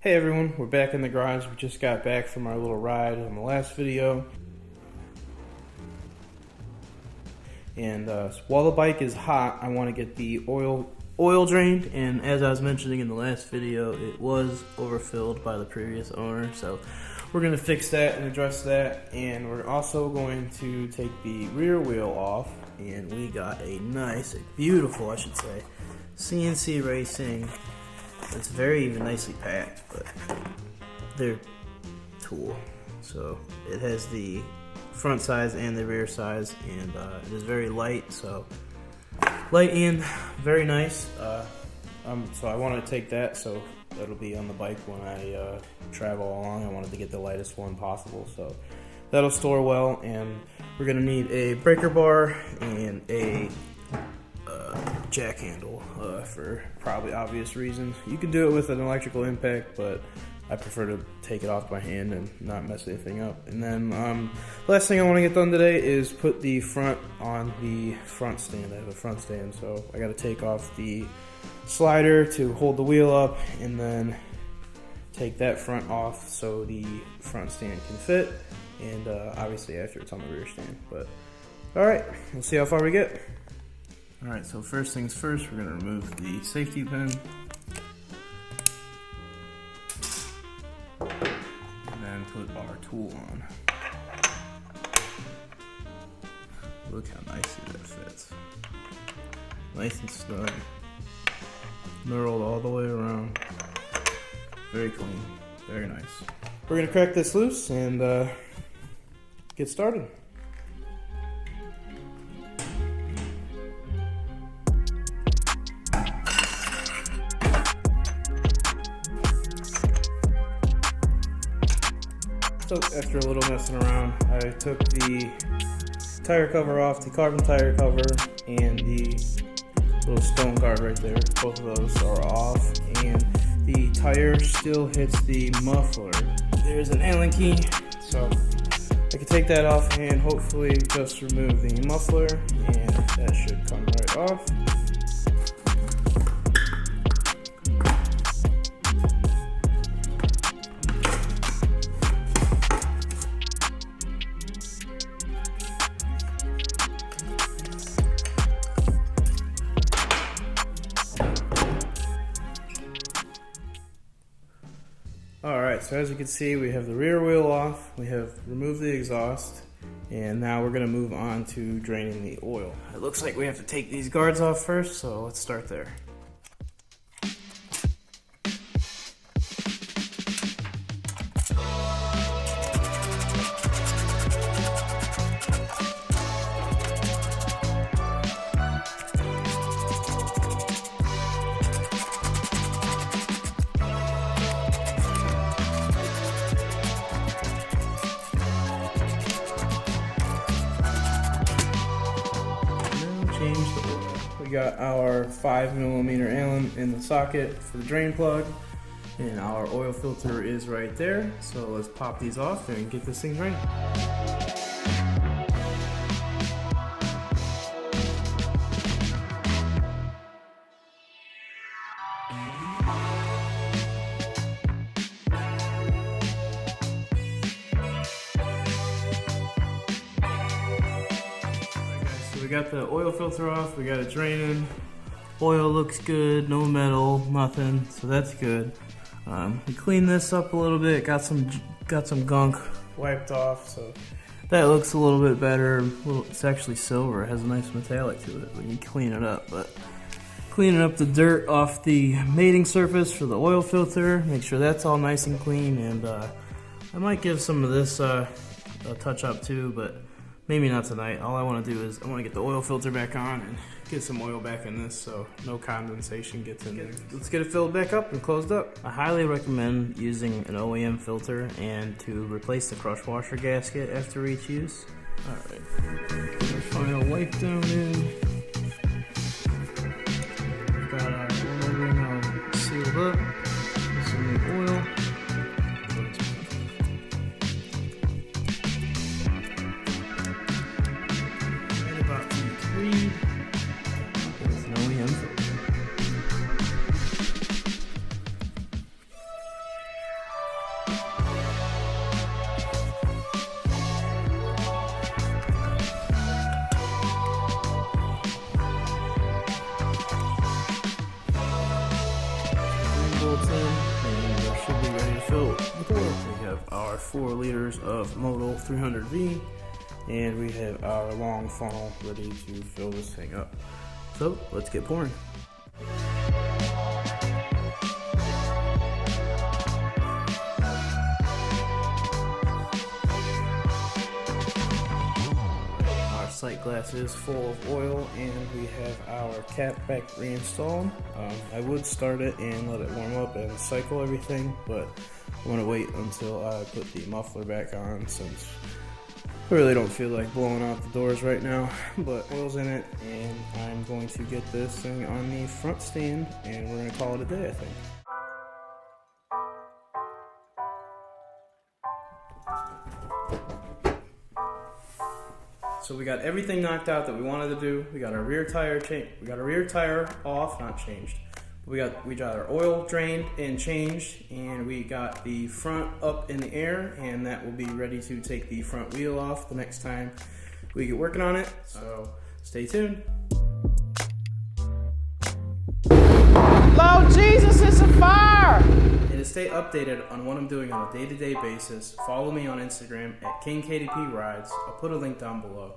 Hey everyone, we're back in the garage. We just got back from our little ride on the last video. And while the bike is hot, I want to get the oil drained. And as I was mentioning in the last video, it was overfilled by the previous owner. So we're going to fix that and address that. And we're also going to take the rear wheel off. And we got a nice, beautiful, I should say, CNC Racing. It's very even nicely packed, but they're tool. So it has the front size and the rear size, and it is very light. So light and very nice. So I want to take that, so that'll be on the bike when I travel along. I wanted to get the lightest one possible, so that'll store well. And we're gonna need a breaker bar and a jack handle for probably obvious reasons. You can do it with an electrical impact, but I prefer to take it off by hand and not mess anything up. And then last thing I want to get done today is put the front on the front stand. I have a front stand, so I got to take off the slider to hold the wheel up, and then take that front off so the front stand can fit, and obviously after it's on the rear stand. But alright, we'll see how far we get. Alright, so first things first, we're going to remove the safety pin. And then put our tool on. Look how nicely that fits. Nice and snug. Knurled all the way around. Very clean. Very nice. We're going to crack this loose and get started. So after a little messing around, I took the tire cover off, the carbon tire cover, and the little stone guard right there. Both of those are off, and the tire still hits the muffler. There's an Allen key, so I can take that off and hopefully just remove the muffler, and that should come right off. Alright, so as you can see, we have the rear wheel off, we have removed the exhaust, and now we're going to move on to draining the oil. It looks like we have to take these guards off first, so let's start there. We got our 5mm Allen in the socket for the drain plug, and our oil filter is right there. So let's pop these off and get this thing drained. We got the oil filter off, we got it draining. Oil looks good, no metal, nothing, so that's good. We cleaned this up a little bit, got some gunk wiped off, so that looks a little bit better. It's actually silver, it has a nice metallic to it when you clean it up. But cleaning up the dirt off the mating surface for the oil filter, make sure that's all nice and clean, and I might give some of this a touch up too, but maybe not tonight. All I want to do is I want to get the oil filter back on and get some oil back in this so no condensation gets in there. Let's get it filled back up and closed up. I highly recommend using an OEM filter and to replace the crush washer gasket after each use. Alright, put our final wipe down in. Got our oil ring all sealed up with some new oil. With an OEM filter. Bolts in, and we should be ready to fill with oil. We have our 4 liters of Modal 300V, and we have our long funnel ready to fill this thing up. So let's get pouring. Sight glass is full of oil, and we have our cap back reinstalled. I would start it and let it warm up and cycle everything, but I want to wait until I put the muffler back on, since I really don't feel like blowing out the doors right now. But oil's in it, and I'm going to get this thing on the front stand, and we're going to call it a day, I think. So we got everything knocked out that we wanted to do. We got our rear tire we got our rear tire off, not changed. We got our oil drained and changed, and we got the front up in the air, and that will be ready to take the front wheel off the next time we get working on it. So stay tuned. Lord Jesus, it's a fire! And to stay updated on what I'm doing on a day-to-day basis, follow me on Instagram at KingKDP Rides. I'll put a link down below.